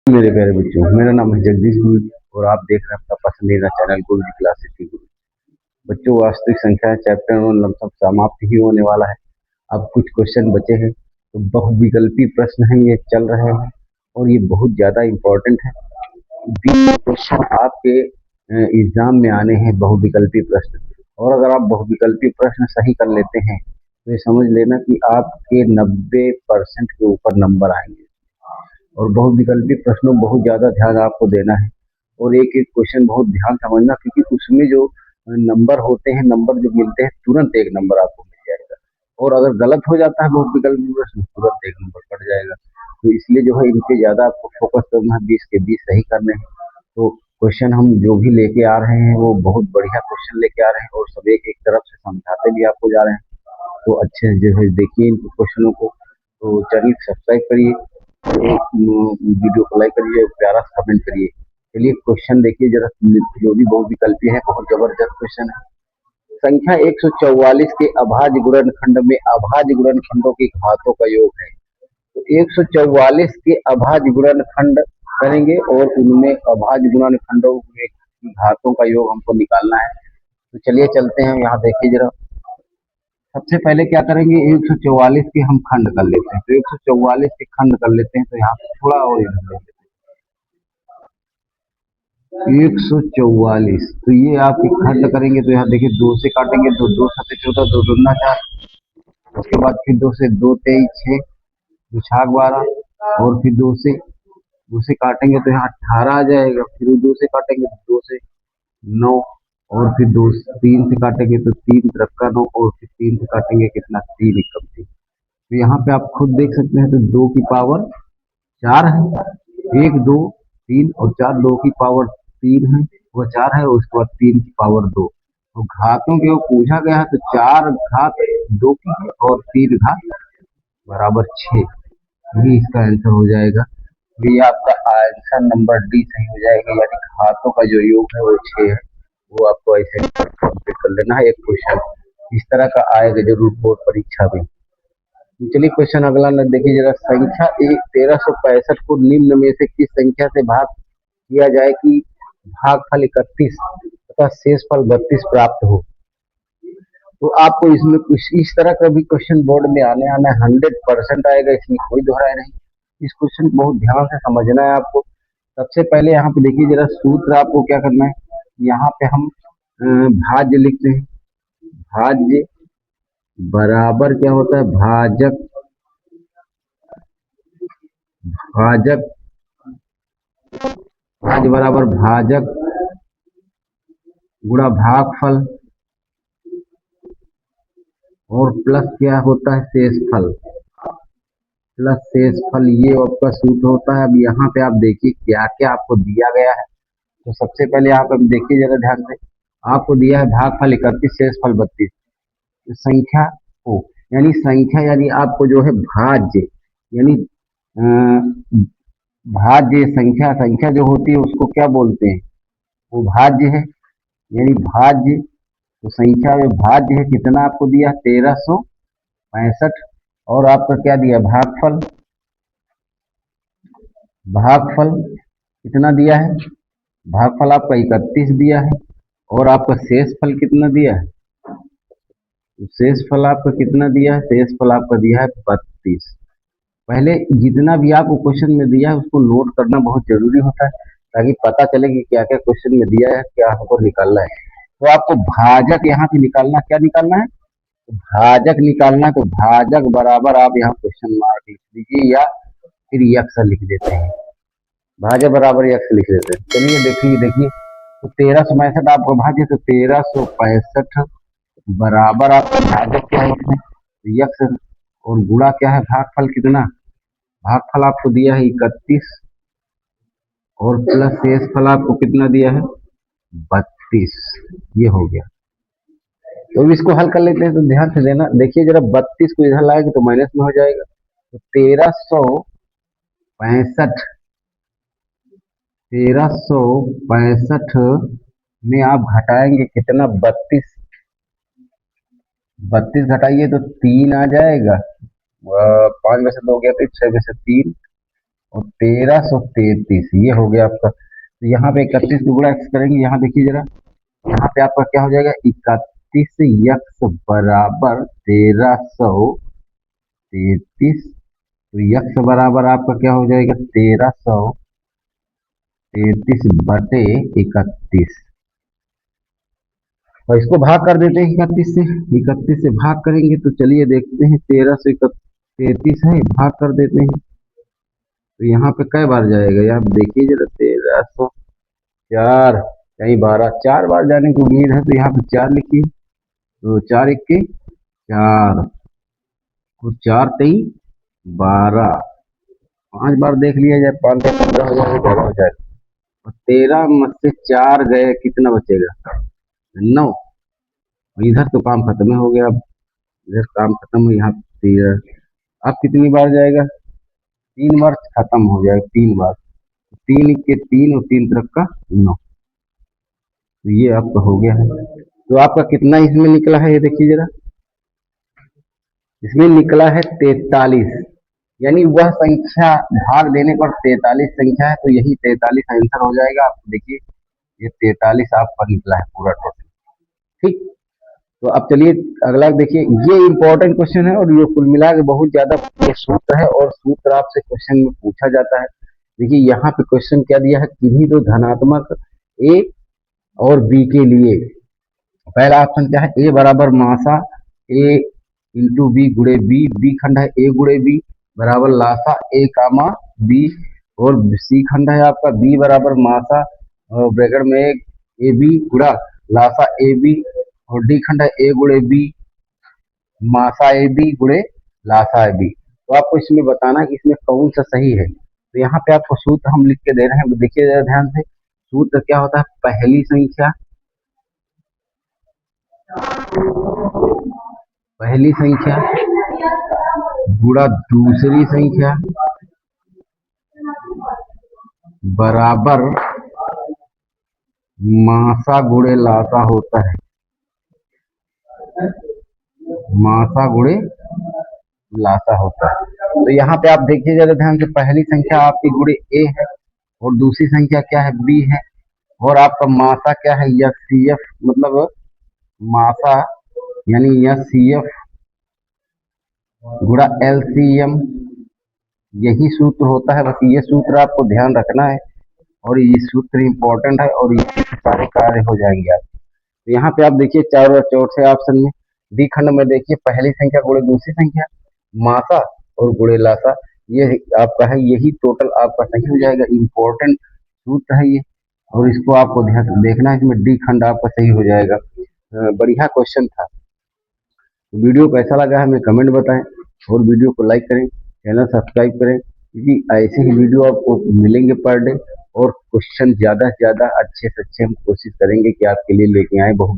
मेरे प्यारे बच्चों, मेरा नाम है जगदीश गुरु और आप देख रहे हैं अपना पसंदीदा चैनल गुरु जी क्लासेस की गुरु। बच्चों, वास्तविक संख्या चैप्टर 1 लमसम समाप्त ही होने वाला है। अब कुछ क्वेश्चन बचे हैं, तो बहुविकल्पी प्रश्न हैं, ये चल रहे हैं और ये बहुत ज्यादा इम्पोर्टेंट है। 20 क्वेश्चन आपके एग्जाम में आने हैं, बहुविकल्पी प्रश्न। और अगर आप बहुविकल्पी प्रश्न सही कर लेते हैं तो ये समझ लेना कि आपके 90% के ऊपर नंबर आएंगे। और बहुविकल्पी प्रश्नों में बहुत ज्यादा ध्यान आपको देना है और एक एक क्वेश्चन बहुत ध्यान समझना, क्योंकि उसमें जो नंबर होते हैं, नंबर जो मिलते हैं, तुरंत एक नंबर आपको मिल जाएगा। और अगर गलत हो जाता है बहुविकल्पी प्रश्न, तुरंत एक नंबर कट जाएगा। तो इसलिए जो है, इनके ज्यादा आपको फोकस करना है, 20 के 20 सही करने हैं। तो क्वेश्चन हम जो भी लेके आ रहे हैं वो बहुत बढ़िया क्वेश्चन लेके आ रहे हैं और सब एक एक तरफ से समझाते भी आपको जा रहे हैं। तो अच्छे से जो है देखिए इन क्वेश्चनों को। तो चैनल सब्सक्राइब करिए, एक वीडियो को लाइक करिए, प्यारा सा कमेंट करिए। चलिए क्वेश्चन देखिए जरा, जो भी बहुविकल्पी है, बहुत जबरदस्त क्वेश्चन है। संख्या 144 के अभाज्य गुणनखंड में अभाज्य गुणनखंडों के घातों का योग है। तो 144 के अभाज्य गुणनखंड करेंगे और उनमें अभाज्य गुणनखंडों में घातों का योग हमको निकालना है। तो चलिए चलते हैं, यहाँ देखिए जरा। सबसे पहले क्या करेंगे, 144 के हम खंड कर लेते हैं। तो 144 के खंड कर लेते हैं, तो यहाँ पे थोड़ा और इधर ले लेते हैं। 144, तो ये आपके खंड करेंगे तो यहाँ देखिए, 2 से काटेंगे, दो दो सते 14, दो दूना 4। उसके बाद फिर 2 से 2 23 6, दो छाक 12, और फिर 2 से काटेंगे तो यहाँ 18 आ जाएगा। फिर 2 से काटेंगे तो 2 से 9, और फिर 3 से काटेंगे तो 3 तिरक्का 9, और फिर 3 से काटेंगे कितना, 3 एकम 3। तो यहाँ पे आप खुद देख सकते हैं, तो 2 की पावर 4 है, 1 2 3 और 4, 2 की पावर 3 है, वो 4 है, और उसके बाद 3 की पावर 2। तो घातों के वो पूछा गया है, तो 4 घात 2 की है और 3 घात बराबर 6। यही इसका आंसर हो जाएगा। तो ये आपका आंसर नंबर डी सही हो जाएगा, यानी घातों का जो योग है वो 6 है। वो आपको ऐसे कंप्लीट कर लेना है। एक क्वेश्चन इस तरह का आएगा जरूर बोर्ड परीक्षा में। चलिए क्वेश्चन अगला न देखिए जरा। संख्या 1365 को निम्न में से किस संख्या से भाग किया जाए कि भागफल 31 तथा शेषफल 32 प्राप्त हो। तो आपको इसमें कुछ इस तरह का भी क्वेश्चन बोर्ड में आने आना 100% आएगा, इसमें कोई दोहराई नहीं। इस क्वेश्चन को बहुत ध्यान से समझना है आपको। सबसे पहले यहाँ पे देखिए जरा, सूत्र आपको क्या करना है। यहाँ पे हम भाज्य लिखते हैं। भाज्य बराबर क्या होता है, भाजक। भाजक, भाज्य बराबर भाजक गुणा भागफल, और प्लस क्या होता है, शेषफल। प्लस शेषफल, ये आपका सूत्र होता है। अब यहाँ पे आप देखिए क्या क्या आपको दिया गया है। तो सबसे पहले आप अब देखिए जरा ध्यान से, आपको दिया है भागफल 31, शेषफल 32। तो संख्या को, यानी संख्या, यानी आपको जो है भाज्य, यानी भाज्य संख्या, संख्या जो होती है उसको क्या बोलते हैं, वो भाज्य है, यानी भाज्य। तो संख्या में भाज्य है, कितना आपको दिया, 1365। और आपका क्या दिया, भागफल। भागफल कितना दिया है, भागफल आपका 31 दिया है। और आपका शेषफल कितना दिया है, शेषफल आपका कितना दिया है, शेषफल आपका दिया है 32। पहले जितना भी आपको क्वेश्चन में दिया है उसको नोट करना बहुत जरूरी होता है, ताकि पता चले कि क्या क्या क्वेश्चन में दिया है, क्या हमको निकालना है। तो आपको भाजक यहाँ से निकालना, क्या निकालना है, भाजक निकालना। तो भाजक बराबर आप यहाँ क्वेश्चन मार्क लिख लीजिए, या फिर यक्स लिख देते हैं। भाजक बराबर यक्स लिख देते हैं। चलिए देखिए देखिए, तो 1365 आपका भाज्य, तो 1365 बराबर आपका भाजक क्या है इसमें, यक्स, और गुणा क्या है, भागफल कितना, भागफल आपको दिया है 31, और प्लस शेषफल आपको कितना दिया है, 32। ये हो गया। तो अब इसको हल कर लेते हैं। तो ध्यान से देना, देखिए जरा, 32 को इधर लाएंगे तो माइनस में हो जाएगा। तो 1365, 1365 में आप घटाएंगे कितना, 32। 32 घटाइए तो 3 आ जाएगा, 5 में से 2 गया तो 6 में से 3, और 1333 ये हो गया आपका। तो यहाँ पे 31 दुगुना एक्स करेंगे, यहाँ देखिए जरा, यहाँ पे आपका क्या हो जाएगा, 31 यक्स बराबर 1333। तो यक्स बराबर आपका क्या हो जाएगा, 1333 बटे 31। और इसको भाग कर देते हैं 31 से, 31 से भाग करेंगे तो चलिए देखते हैं, 1333 है, भाग कर देते हैं। तो यहाँ पे कई बार जाएगा यार, देखिए जरा, 1304, कहीं 12, 4 बार जाने की उम्मीद है, तो यहाँ पे 4 लिखिए। तो 4 1 4, तो 4 3 12, 5 बार देख लिया जाए, 5 से 15 हो जाएगा, 12 हो जाएगा। और 13 में से 4 गए, कितना बचेगा, 9। इधर तो काम खत्म हो गया, अब इधर काम खत्म हो, यहाँ 13। अब कितनी बार जाएगा, 3 बार खत्म हो जाएगा, 3 बार। 3 के 3 और 3 तरफ का 9। तो ये आपका हो गया है। तो आपका कितना इसमें निकला है, ये देखिए जरा, इसमें निकला है 43। यानी वह संख्या भाग देने पर 43 संख्या है, तो यही 43 आंसर हो जाएगा। आप देखिए, ये 43 आपका निकला है पूरा टोटल। ठीक, तो अब चलिए अगला देखिए, ये इंपॉर्टेंट क्वेश्चन है और ये कुल मिला के बहुत ज्यादा ये सूत्र है, और सूत्र आपसे क्वेश्चन में पूछा जाता है। देखिए यहाँ पे क्वेश्चन क्या दिया है, किन्हीं दो धनात्मक ए और बी के लिए, पहला ऑप्शन क्या है, ए बराबर मासा ए इंटू बी गुड़े बी, बी खंड है ए गुड़े बी बराबर लासा ए कामा बी, और सी खंड है आपका बी बराबर मासा ब्रैकेट में ए बी गुड़ा लासा ए बी, और डी खंड है ए गुड़े बी मासा ए बी गुड़े लासा ए बी। तो आपको इसमें बताना कि इसमें कौन सा सही है। तो यहाँ पे आपको सूत्र हम लिख के दे रहे हैं, देखिए जरा ध्यान से। सूत्र क्या होता है, पहली संख्या गुणा दूसरी संख्या बराबर मासा गुणे लासा होता है, मासा गुणे लासा होता है। तो यहाँ पे आप देखिए जरा ध्यान से, पहली संख्या आपकी गुणे ए है, और दूसरी संख्या क्या है, बी है, और आपका मासा क्या है, यह सी एफ, मतलब मासा यानी यह सी एफ गुणा एलसीएम, यही सूत्र होता है। बस ये सूत्र आपको ध्यान रखना है, और ये सूत्र इंपॉर्टेंट है, और ये सारे कार्य हो जाएंगे आप। तो यहाँ पे आप देखिए, चार और चौथे ऑप्शन में डी खंड में देखिए, पहली संख्या गुणे दूसरी संख्या मासा और गुणे लासा, ये आपका है, यही टोटल आपका सही हो जाएगा। इंपॉर्टेंट सूत्र है ये, और इसको आपको ध्यान देखना है, इसमें डी खंड आपका सही हो जाएगा। बढ़िया क्वेश्चन था। वीडियो कैसा लगा हमें कमेंट बताएं, और वीडियो को लाइक करें, चैनल सब्सक्राइब करें, क्योंकि ऐसे ही वीडियो आपको मिलेंगे पर डे, और क्वेश्चन ज़्यादा से ज़्यादा अच्छे से अच्छे हम कोशिश करेंगे कि आपके लिए लेके आए। बहुत